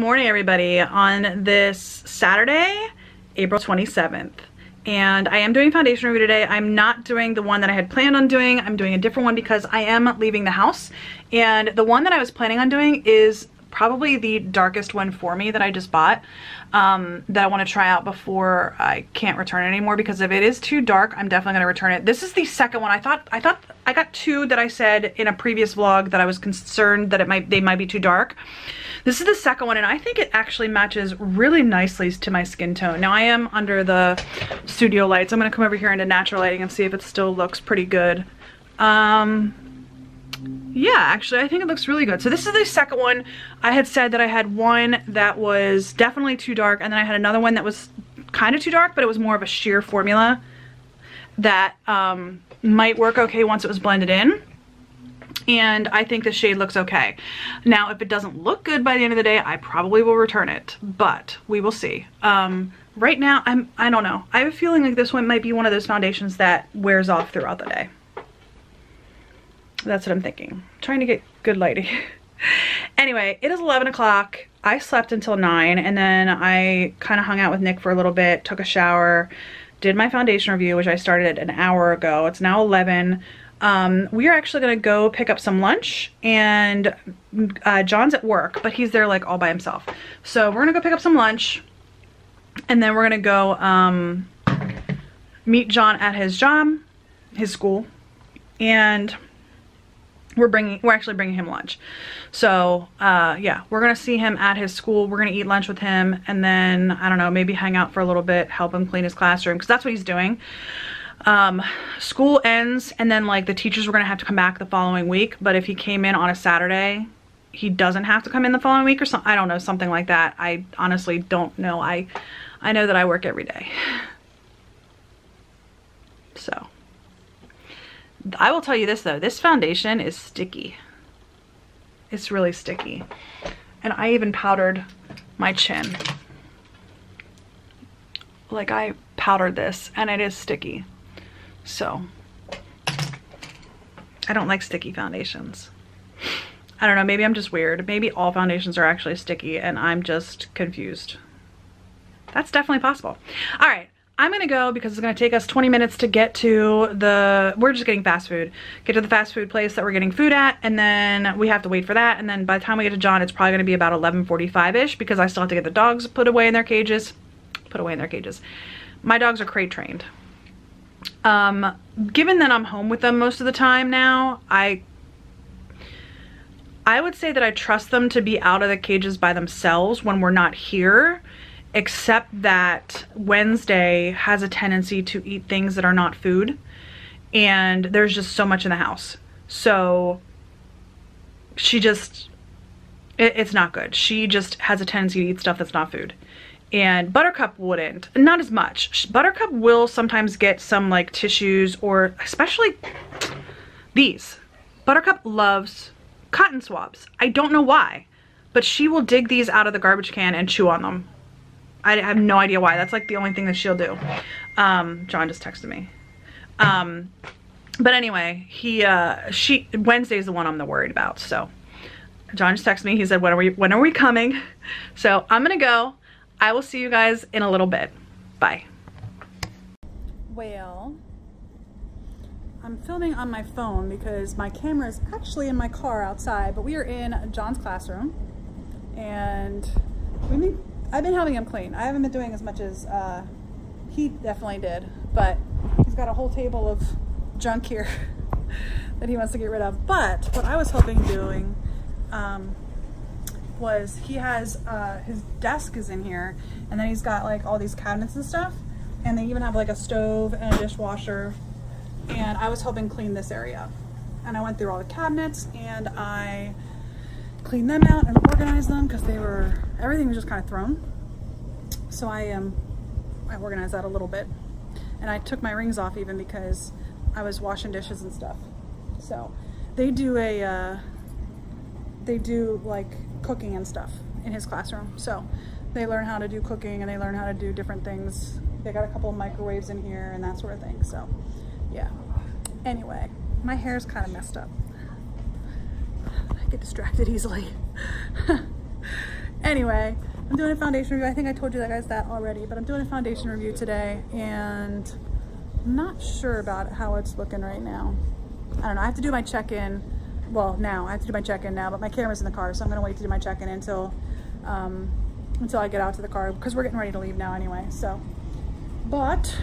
morning, everybody, on this Saturday, April 27th. And I am doing foundation review today. I'm not doing the one that I had planned on doing. I'm doing a different one because I am leaving the house. And the one that I was planning on doing is probably the darkest one for me that I just bought, that I want to try out before I can't return it anymore, because if it is too dark, I'm definitely going to return it. This is the second one. I thought I got two that I said in a previous vlog that I was concerned that they might be too dark. This is the second one, and I think it actually matches really nicely to my skin tone. Now I am under the studio lights. I'm going to come over here into natural lighting and see if it still looks pretty good. Yeah, actually, I think it looks really good. So this is the second one. I had said that I had one that was definitely too dark, and then I had another one that was kind of too dark, but it was more of a sheer formula that might work okay once it was blended in. And I think the shade looks okay. Now, if it doesn't look good by the end of the day, I probably will return it, but we will see. Right now, I don't know. I have a feeling like this one might be one of those foundations that wears off throughout the day. That's what I'm thinking. I'm trying to get good lighting. Anyway, it is 11 o'clock. I slept until 9, and then I kind of hung out with Nick for a little bit, took a shower, did my foundation review, which I started an hour ago. It's now 11. We are actually gonna go pick up some lunch, and John's at work, but he's there like all by himself. So we're gonna go pick up some lunch, and then we're gonna go meet John at his job, his school, and we're actually bringing him lunch. So yeah, we're gonna see him at his school. We're gonna eat lunch with him, and then I don't know, maybe hang out for a little bit, help him clean his classroom, because that's what he's doing. School ends, and then like the teachers were gonna have to come back the following week, but if he came in on a Saturday, he doesn't have to come in the following week, or something. I don't know, something like that. I honestly don't know. I know that I work every day. So I will tell you this though, this foundation is sticky. It's really sticky. And I even powdered my chin. Like, I powdered this, and it is sticky. So I don't like sticky foundations. I don't know, maybe I'm just weird. Maybe all foundations are actually sticky and I'm just confused. That's definitely possible. All right, I'm gonna go because it's gonna take us 20 minutes to get to we're just getting fast food. Get to the fast food place that we're getting food at, and then we have to wait for that. And then by the time we get to John, it's probably gonna be about 11:45-ish, because I still have to get the dogs put away in their cages. My dogs are crate trained. Given that I'm home with them most of the time now, I would say that I trust them to be out of the cages by themselves when we're not here, except that Wednesday has a tendency to eat things that are not food, and there's just so much in the house. So she just, it's not good. She just has a tendency to eat stuff that's not food. And Buttercup wouldn't, not as much. Buttercup will sometimes get some like tissues, or especially these. Buttercup loves cotton swabs. I don't know why, but she will dig these out of the garbage can and chew on them. I have no idea why. That's like the only thing that she'll do. John just texted me. But anyway, Wednesday's the one I'm worried about. So John just texted me. He said, when are we coming? So I'm gonna go. I will see you guys in a little bit. Bye. Well, I'm filming on my phone because my camera is actually in my car outside, but we are in John's classroom, and I've been having him clean. I haven't been doing as much as he definitely did, but he's got a whole table of junk here that he wants to get rid of. But what I was hoping doing was, he has his desk is in here, and then he's got like all these cabinets and stuff, and they even have like a stove and a dishwasher, and I was hoping to clean this area. And I went through all the cabinets and I cleaned them out and organized them, because everything was just kind of thrown. So I organized that a little bit, and I took my rings off even because I was washing dishes and stuff. So they do like cooking and stuff in his classroom. So they learn how to do cooking, and they learn how to do different things. They got a couple of microwaves in here and that sort of thing. So yeah. Anyway, my hair's kind of messed up. I get distracted easily. Anyway, I'm doing a foundation review. I think I told you guys that already, but I'm doing a foundation review today, and I'm not sure about how it's looking right now. I don't know. I have to do my check-in. Well, now I have to do my check-in now, but my camera's in the car, so I'm gonna wait to do my check-in until I get out to the car, because we're getting ready to leave now anyway. So, but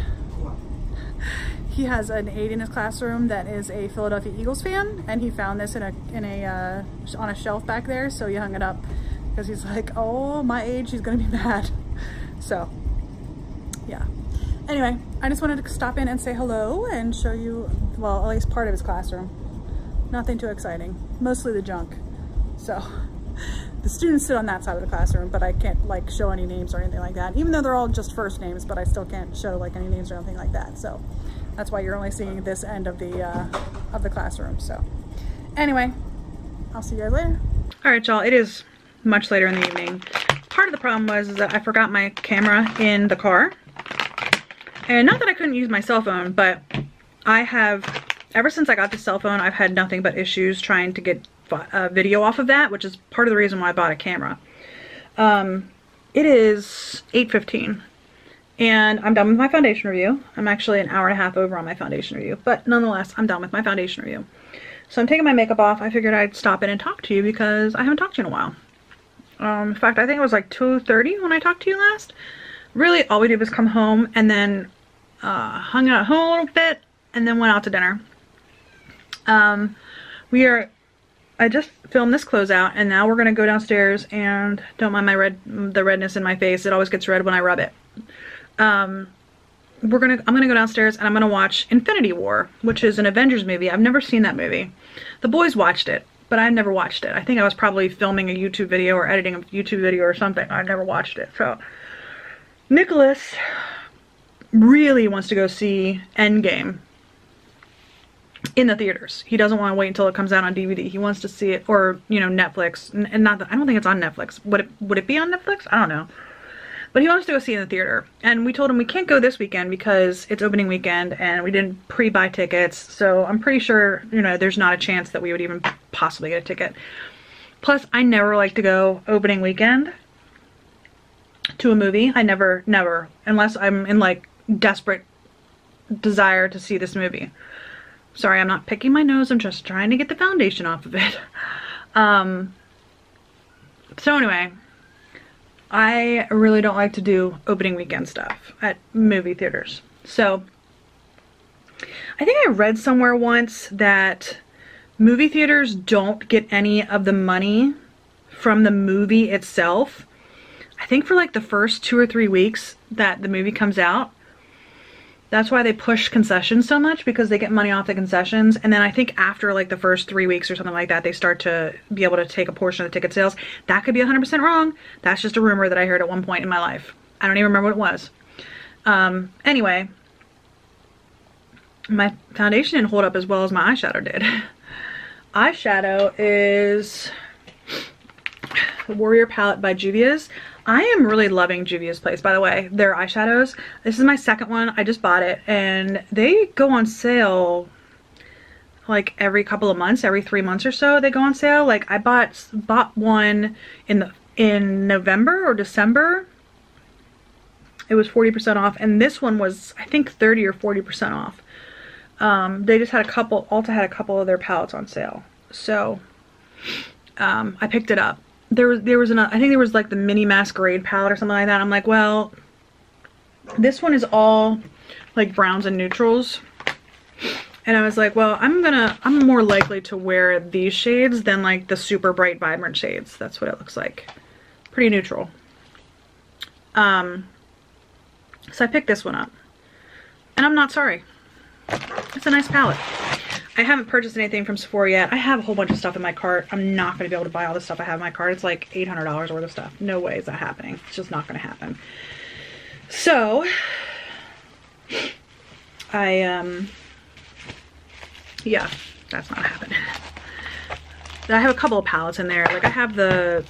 he has an aide in his classroom that is a Philadelphia Eagles fan, and he found this on a shelf back there, so he hung it up because he's like, oh, my age, she's gonna be mad. So, yeah. Anyway, I just wanted to stop in and say hello and show you, well, at least part of his classroom. Nothing too exciting, mostly the junk. So, the students sit on that side of the classroom, but I can't like show any names or anything like that, even though they're all just first names, but I still can't show like any names or anything like that. So that's why you're only seeing this end of the classroom. So anyway, I'll see you guys later. All right, y'all, it is much later in the evening. Part of the problem was that I forgot my camera in the car. And not that I couldn't use my cell phone, but I have, ever since I got the cell phone, I've had nothing but issues trying to get video off of that, which is part of the reason why I bought a camera. It is 8:15 and I'm done with my foundation review. I'm actually an hour and a half over on my foundation review, but nonetheless, I'm done with my foundation review. So I'm taking my makeup off. I figured I'd stop in and talk to you because I haven't talked to you in a while. In fact, I think it was like 2:30 when I talked to you last. Really, all we did was come home and then hung out at home a little bit and then went out to dinner. I just filmed this closeout, and now we're gonna go downstairs, and don't mind the redness in my face. It always gets red when I rub it. I'm gonna go downstairs and I'm gonna watch Infinity War, which is an Avengers movie. I've never seen that movie. The boys watched it, but I've never watched it. I think I was probably filming a YouTube video or editing a YouTube video or something. I never watched it. So Nicholas really wants to go see Endgame in the theaters. He doesn't want to wait until it comes out on DVD. He wants to see it, or, you know, Netflix. And not that, I don't think it's on Netflix. Would it be on Netflix? I don't know. But he wants to go see it in the theater. And we told him we can't go this weekend because it's opening weekend and we didn't pre-buy tickets. So I'm pretty sure, you know, there's not a chance that we would even possibly get a ticket. Plus, I never like to go opening weekend to a movie. I never, unless I'm in like desperate desire to see this movie. Sorry, I'm not picking my nose. I'm just trying to get the foundation off of it. So anyway, I really don't like to do opening weekend stuff at movie theaters. So I think I read somewhere once that movie theaters don't get any of the money from the movie itself. I think for like the first 2 or 3 weeks that the movie comes out. That's why they push concessions so much, because they get money off the concessions. And then I think after like the first 3 weeks or something like that, they start to be able to take a portion of the ticket sales. That could be 100% wrong. That's just a rumor that I heard at one point in my life. I don't even remember what it was. Anyway, my foundation didn't hold up as well as my eyeshadow did. Eyeshadow is the Warrior palette by Juvia's. I am really loving Juvia's Place, by the way. Their eyeshadows. This is my second one. I just bought it, and they go on sale like every couple of months, every 3 months or so. They go on sale. Like I bought one in November or December. It was 40% off, and this one was I think 30 or 40% off. They just had Ulta had a couple of their palettes on sale, so I picked it up. There was another, I think there was like the mini masquerade palette or something like that. I'm like, well, this one is all like browns and neutrals. And I was like, well, I'm more likely to wear these shades than like the super bright vibrant shades. That's what it looks like. Pretty neutral. So I picked this one up. And I'm not sorry. It's a nice palette. I haven't purchased anything from Sephora yet. I have a whole bunch of stuff in my cart. I'm not going to be able to buy all the stuff I have in my cart. It's like $800 worth of stuff. No way is that happening. It's just not going to happen. So, yeah, that's not happening. I have a couple of palettes in there. Like I have the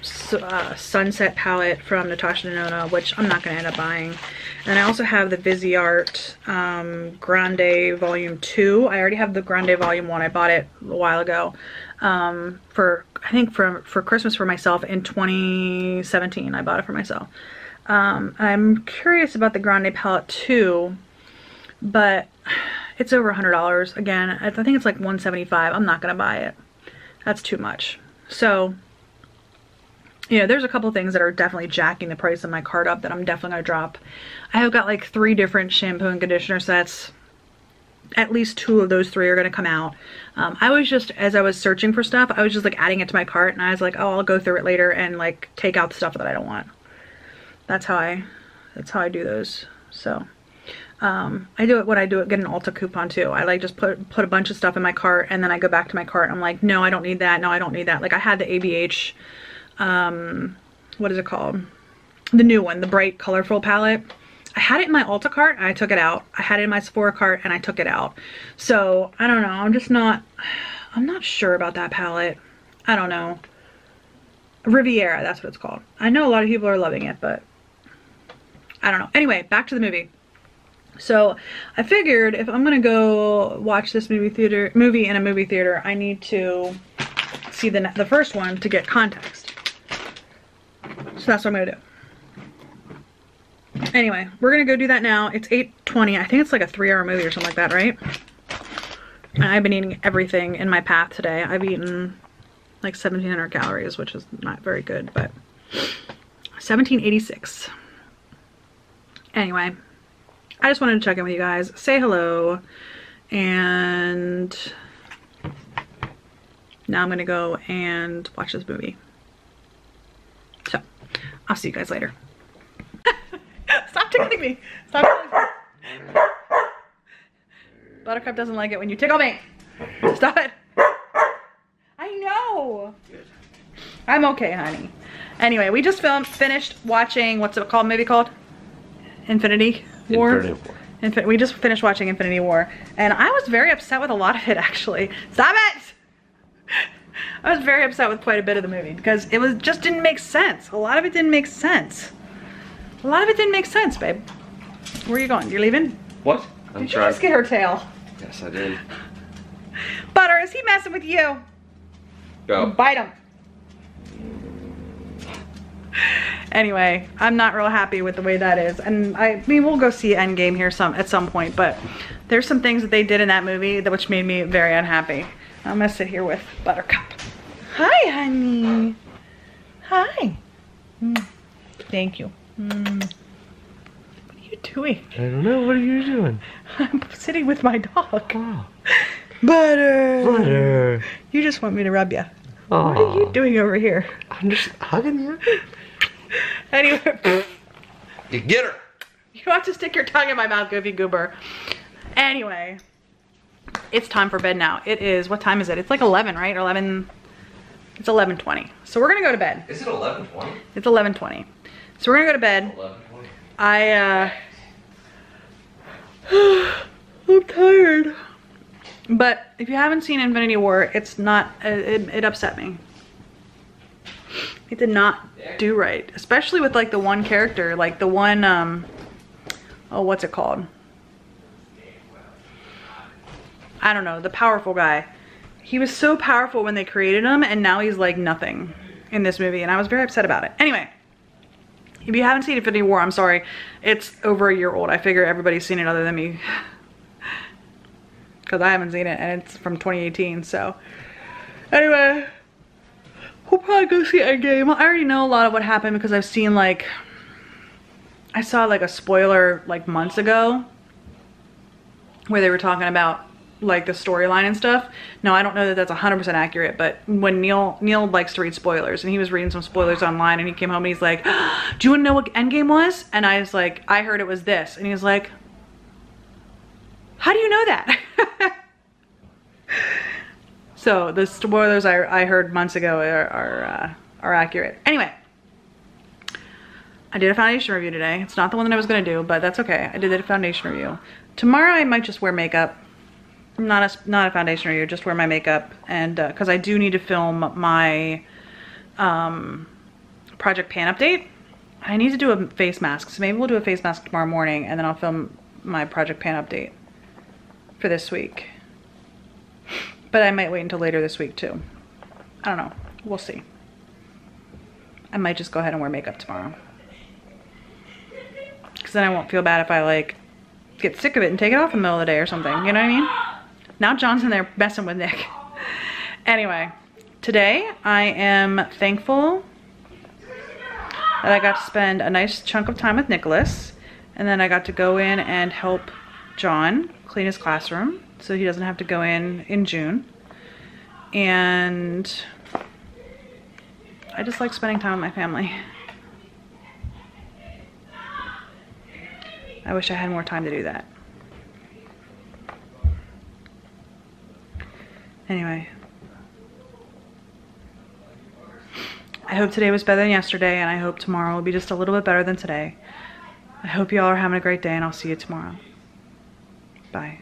Sunset palette from Natasha Denona, which I'm not going to end up buying. And I also have the Viseart Grande Volume 2. I already have the Grande Volume 1. I bought it a while ago. for, I think for Christmas for myself in 2017. I bought it for myself. I'm curious about the Grande palette too, but it's over $100. Again, I think it's like $175. I'm not gonna buy it. That's too much. So, you know, there's a couple things that are definitely jacking the price of my cart up that I'm definitely gonna drop. I have got like 3 different shampoo and conditioner sets. At least 2 of those 3 are gonna come out. I was just, as I was searching for stuff, I was just like adding it to my cart, and I was like, oh, I'll go through it later and like take out the stuff that I don't want. That's how I do those. So I do it when I get an Ulta coupon too. I like just put a bunch of stuff in my cart, and then I go back to my cart. I'm like, no, I don't need that. No, I don't need that. Like I had the ABH, what is it called? The new one, the bright colorful palette. I had it in my Ulta cart and I took it out. I had it in my Sephora cart and I took it out. So I don't know. I'm not sure about that palette. I don't know. Riviera, that's what it's called. I know a lot of people are loving it, but I don't know. Anyway, back to the movie. So I figured if I'm gonna go watch this movie in a movie theater, I need to see the first one to get context. So that's what I'm gonna do. Anyway, we're gonna go do that now. It's 8:20. I think it's like a 3-hour movie or something like that, right? And I've been eating everything in my path today. I've eaten like 1,700 calories, which is not very good, but 1786. Anyway, I just wanted to check in with you guys, say hello, and now I'm gonna go and watch this movie. So, I'll see you guys later. Stop tickling me. Stop tickling me. Buttercup doesn't like it when you tickle me. Stop it. I know. I'm okay, honey. Anyway, we just finished watching, what's it called? Movie called? Infinity War? Infinity War. We just finished watching Infinity War. And I was very upset with a lot of it, actually. Stop it! I was very upset with quite a bit of the movie because it just didn't make sense. A lot of it didn't make sense. A lot of it didn't make sense, babe. Where are you going? You're leaving? What? Did you just get her tail? Yes, I did. Butter, is he messing with you? Go. Bite him. Anyway, I'm not real happy with the way that is. And I mean, we'll go see Endgame here at some point, but there's some things that they did in that movie which made me very unhappy. I'm gonna sit here with Buttercup. Hi, honey. Hi. Thank you. What are you doing? I don't know. What are you doing? I'm sitting with my dog. Oh. Butter. Butter. You just want me to rub you. Oh. What are you doing over here? I'm just hugging you. Anyway. You get her. You don't have to stick your tongue in my mouth, Goofy Goober. Anyway. It's time for bed now. It is, what time is it? It's like 11, right? 11. It's 11:20. So we're gonna go to bed. Is it 11:20? It's 11:20. So we're gonna go to bed. 11:20. I'm tired. But if you haven't seen Infinity War, it's not, it upset me. It did not do right. Especially with like the one character, like the one, oh, what's it called? I don't know, the powerful guy. He was so powerful when they created him, and now he's like nothing in this movie, and I was very upset about it. Anyway, if you haven't seen Infinity War, I'm sorry. It's over a year old. I figure everybody's seen it other than me. Because I haven't seen it, and it's from 2018, so. Anyway, we'll probably go see Endgame. I already know a lot of what happened because I've seen like, I saw like a spoiler like months ago where they were talking about like the storyline and stuff. No, I don't know that that's 100% accurate, but when Neil likes to read spoilers, and he was reading some spoilers online, and he came home and he's like, do you want to know what Endgame was? And I was like, I heard it was this. And he was like, how do you know that? So the spoilers I heard months ago are accurate. Anyway, I did a foundation review today. It's not the one that I was gonna do, but that's okay. I did a foundation review. Tomorrow I might just wear makeup. Not a foundation review, just wear my makeup, and because I do need to film my Project Pan update. I need to do a face mask, so maybe we'll do a face mask tomorrow morning, and then I'll film my Project Pan update for this week. But I might wait until later this week too. I don't know. We'll see. I might just go ahead and wear makeup tomorrow. Because then I won't feel bad if I like get sick of it and take it off in the middle of the day or something. You know what I mean? Now John's in there messing with Nick. Anyway, today I am thankful that I got to spend a nice chunk of time with Nicholas. And then I got to go in and help John clean his classroom so he doesn't have to go in June. And I just like spending time with my family. I wish I had more time to do that. Anyway. I hope today was better than yesterday, and I hope tomorrow will be just a little bit better than today. I hope you all are having a great day, and I'll see you tomorrow. Bye.